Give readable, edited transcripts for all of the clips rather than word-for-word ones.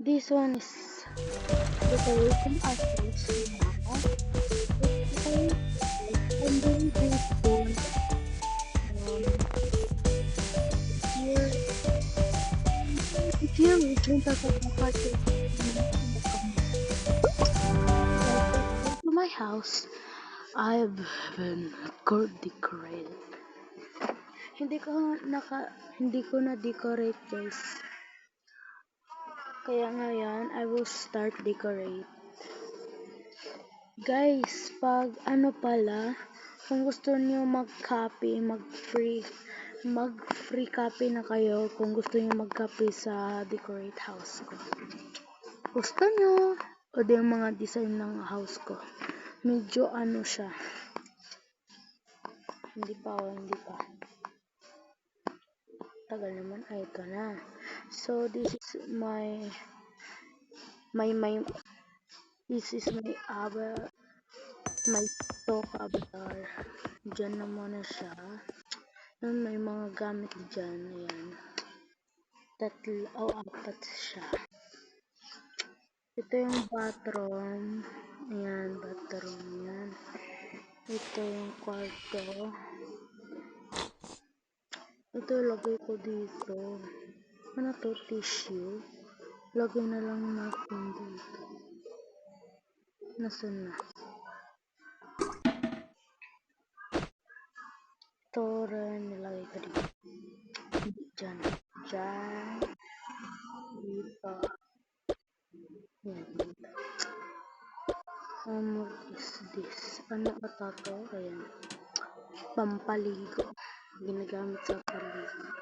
This one is decorating our house now. Okay, I'm doing this one. Here, if you're listening to the podcast, to my house, I've been decorated. Hindi ko hindi ko na decorate, guys. Kaya ngayon, I will start decorate. Guys, pag ano pala, kung gusto niyo mag-copy, mag-free copy na kayo kung gusto niyo mag-copy sa decorate house ko. Gusto niyo, o di yung mga design ng house ko. Medyo ano siya. Hindi pa. Tagal naman. Ay, ito na. So, this is my this is my stock avatar. Diyan na muna siya. May mga gamit dyan. Ayan. Apat siya. Ito yung bathroom. Ayan, bathroom yan. Ito yung kwarto. Ito lagay ko dito. Ano to? Tissue. Lagay na lang natin dito. Nasaan na? Ito rin nilagay ko dito. Diyan. Dito. Yan, dito. What is this? Ano ata to? Ayan. Pampaligo. Ginagamit sa paligo.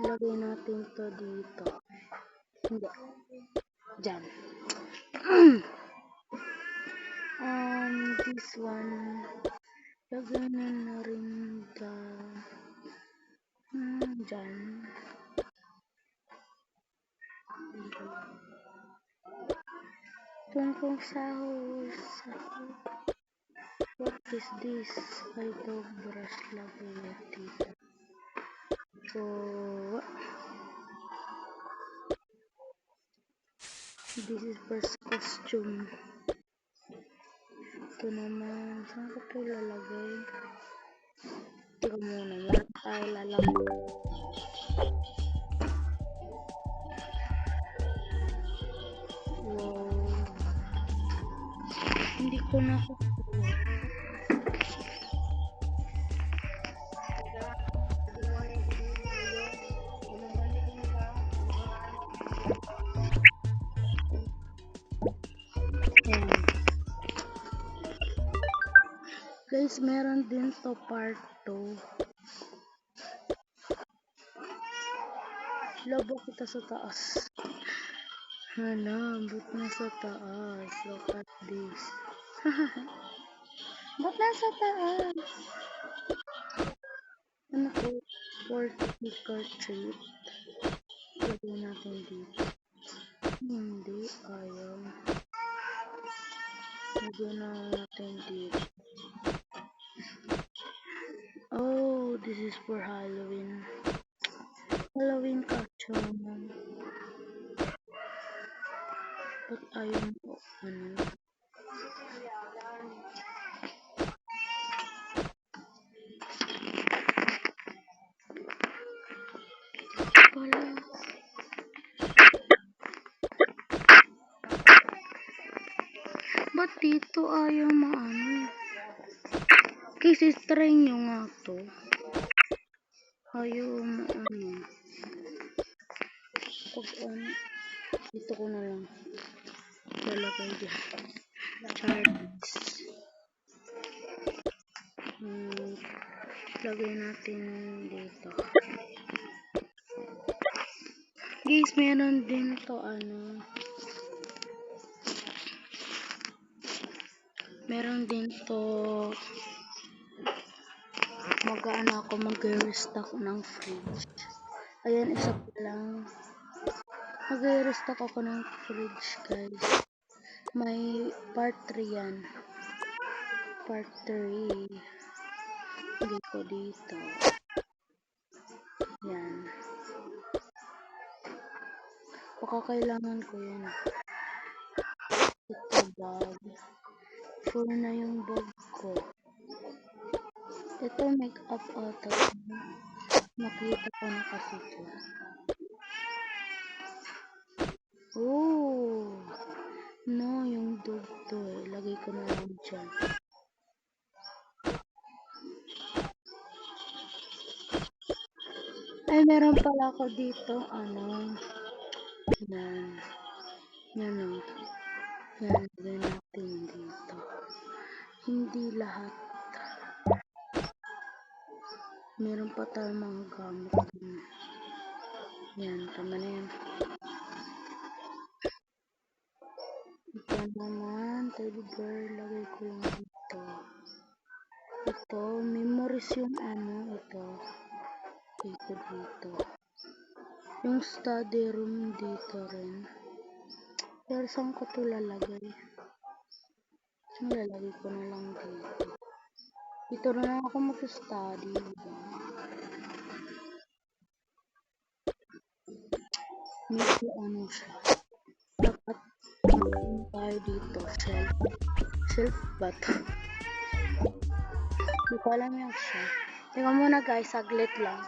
Lagay natin to dito. Hindi. Diyan. This one. Lagay na rin dyan. Tungkol sa house. What is this? Ay, brush lagay dito. So, this is first costume. Ito naman. Saan ko ito lalagay? Ito muna. Meron tayo lalagay. Wow. Hindi ko na guys, meron din to part 2. Labo kita sa taas. Ba't nasa taas? Look at this. Ba't nasa taas? Ano to? For sticker treat. Lagyan natin dito. Hindi, ayaw. Lagyan natin dito. Oh, this is for Halloween. Halloween costume. Ba't ayaw mo? Ano? Wala. Ba't dito ayaw maano? Kasi try nyo nga to. Ayaw maano. Pag dito ko na lang. Lalagay dyan. Charles. Lagay natin dito. Guys, meron din to meron din to ako mag-restock ng fridge. Ayan, isa pa lang. Mag-restock ako ng fridge, guys. May part 3 yan. Part 3. Lagay ko dito. Yan. kakailangan ko yun. Ito bag. Full na yung bag ko. Ito make-up ata. Nakita ko na kasi ito. Oh! No, yung dog to eh. Lagay ko na lang dyan. Ay, meron pala ako dito. Ano? Yan. Yan o. Yan. Lagay natin dito. Hindi lahat. Meron pa tayong mga gamit dun. Yan. Tama na yan. Ito naman. Teddy bear. Lagay ko lang dito. Ito. Memories yung ano. Ito. Ito dito. Yung study room dito rin. Pero saan ko ito lalagay? Lalagay ko na lang dito. Dito na lang ako mag-study. Diba? Medyo ano siya. Dapat tayo dito. Shelf. Shelf ba ito? Hindi ko alam yung siya. Tingnan muna guys. Saglit lang.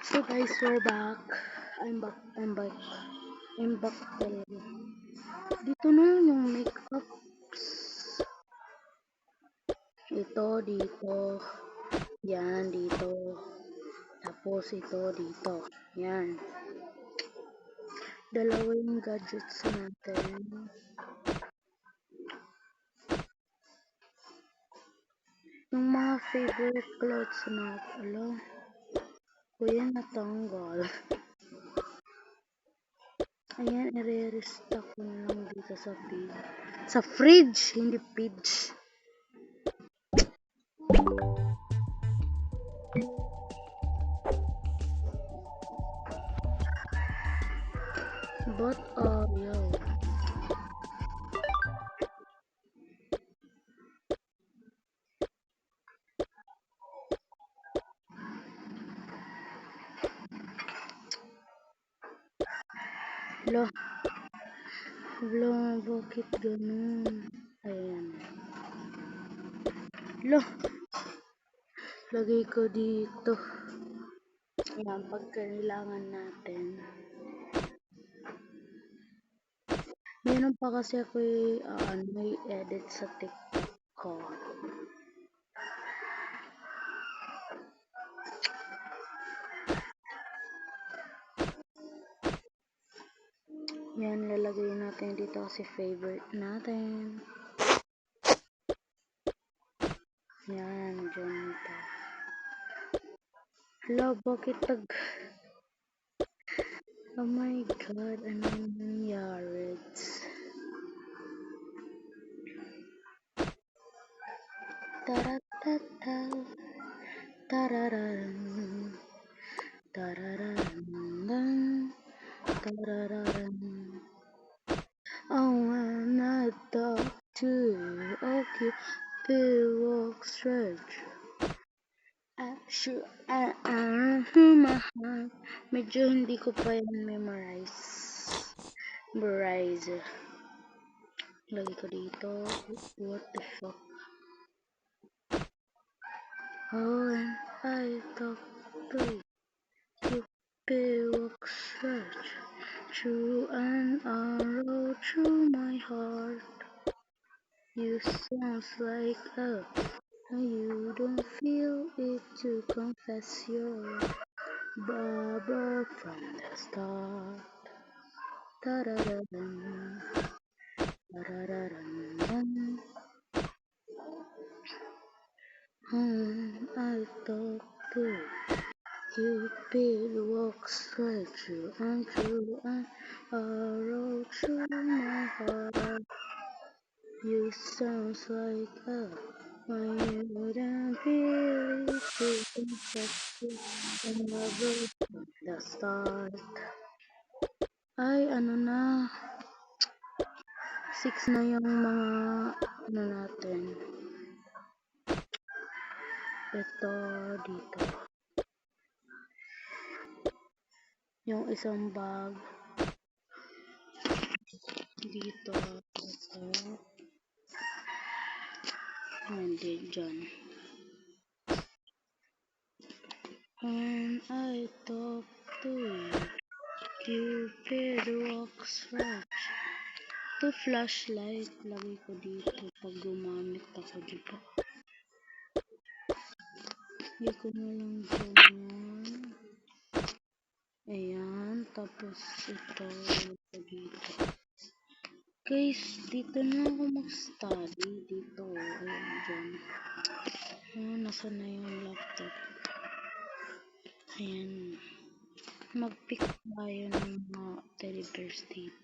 So guys, we're back. I'm back talaga. Dito na yung makeup. Ito dito. Yan dito. Tapos ito dito. Yan. Dalawa yung gadgets natin. Yung mga favorite clothes na pala. Kuya natanggal. Ayan, i-restock ko na lang dito sa fridge. Sa fridge, hindi page. But, yo. Lo, bakit ganun? Ayan. Lo, lagay ko dito. Ayan, pag kailangan natin. Meron pa kasi ako may edit sa TikTok ko. Yan, lalagay natin dito kasi favorite natin. Yan, dyan ito. Hello, bakit oh my god, anong nangyari? Taratata, tarararan, tarararan, tarararan. Oh, I'm not talk to you, okay, feel walk stretch. Mahal. Medyo hindi ko pa yan memorize. Lagi ko dito. What the fuck? Oh, and I talk to you. Walks right through an arrow through my heart. You sounds like a you don't feel it to confess your barber from the start. Da-da-da-dum, da-da-da-dum-dum. I talk to Cupid walks right through and through an arrow through my heart. You sounds like a when you don't feel it to confess it never from the start. Ay, ano na, 6 na yung mga ano natin. Ito, dito. Yung isang bag. Dito. Ito. Hindi, dyan. And I talk to you. Cupid walks right. Ito flashlight. Lagay ko dito pag gumamit ako dito. Lagay ko na lang dyan. Ayan. Tapos ito. Dito. Guys, dito na ako mag-study. Dito. Ayan, dyan. Nasa na yung laptop. Ayan. Mag-pick tayo ng mga teddy bears dito.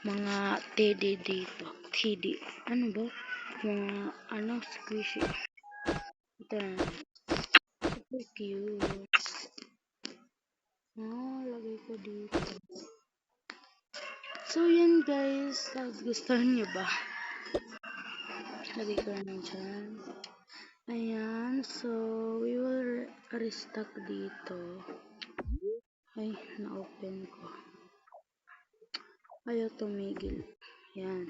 Mga teddy dito. Teddy. Ano ba? Mga squishy. Ito na. Super cute. Lagay ko dito. So, yan guys. Gusto niyo ba? Lagay ko na dyan. Ayan. So, we will restock dito. Ay, na-open ko. Ayaw tumigil. Yan.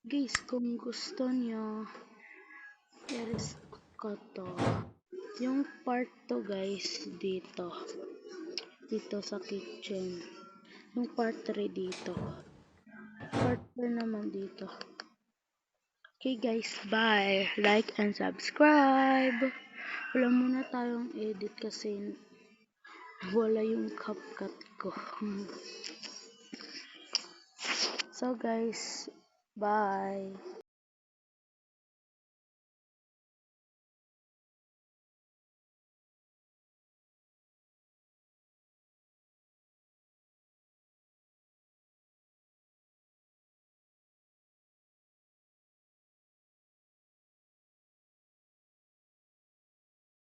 Guys, kung gusto nyo, i-restock ko to. Yung part to guys, dito. Dito sa kitchen. Yung part 3 dito. Part 4 naman dito. Okay guys, bye! Like and subscribe! Wala muna tayong edit kasi wala yung CapCut ko. So guys, bye!